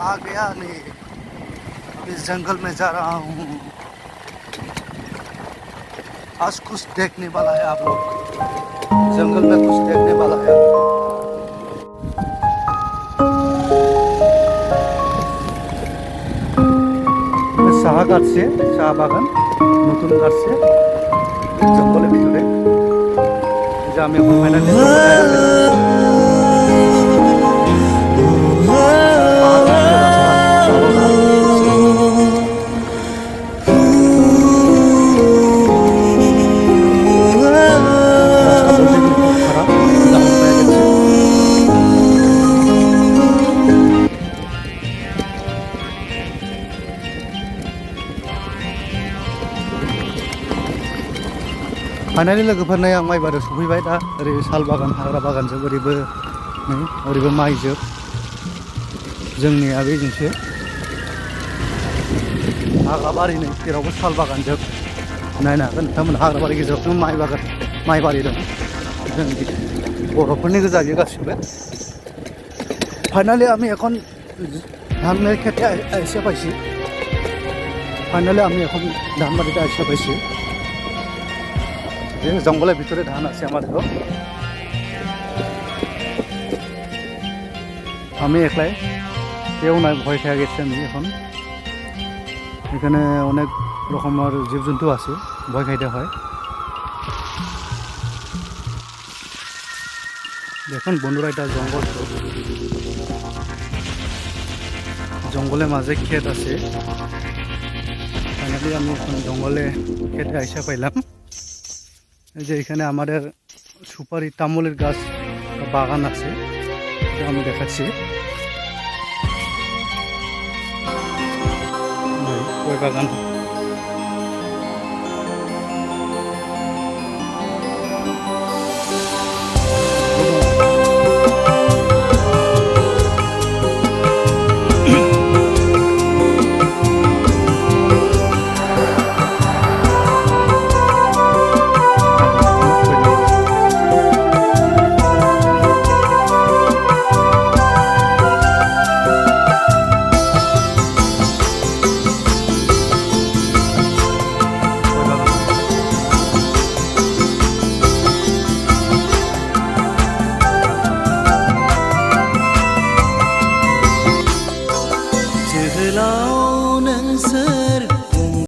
आ गया नहीं, अभी जंगल में जा रहा हूँ। आज कुछ देखने वाला है आप लोग, जंगल में कुछ देखने वाला है। চাহা কাটছে, চা বাগান নতুন কাটছে জঙ্গলের ভিতরে। যে আমি এখন ফাইনালি फाइनाली लोगोफोरनो आं माइ बारियाव सफैबाय। दा ओरै साल बागान हाग्रा बागानजों ओरैबो नै ओरैबो माइजोब जोंनिया बेजोंसो हाग्रा बारि नै जेरावबो साल बागानजोब नायनो हागोन नोंथांमोना। हाग्रा बारि गेजेरावथ' माइ बारि दं जोंनि बर'फोरनि गोजा बेयो गासिबो। फाइनाলি আমি এখন ধানের খেতে এসে পাইছি। ফাইনালি আমি এখন ধান বাড়িতে এসে পাইছি। যে জঙ্গলের ভিতরে ধান আছে আমাদেরও। আমি একলাই, কেউ নাই, ভয় খেয়ে গেছি আমি এখন। এখানে অনেক রকমের জীবজন্তু আছে, ভয় খাইতে হয়। দেখুন বন্ধুরা, এটা জঙ্গল, জঙ্গলের মাঝে ক্ষেত আছে। ফাইনালি আমি এখন জঙ্গলে খেতে আইসা পাইলাম। এই যে এখানে আমাদের সুপারি তামুলের গাছ বাগান আছে, আমি দেখাচ্ছি। ওই বাগান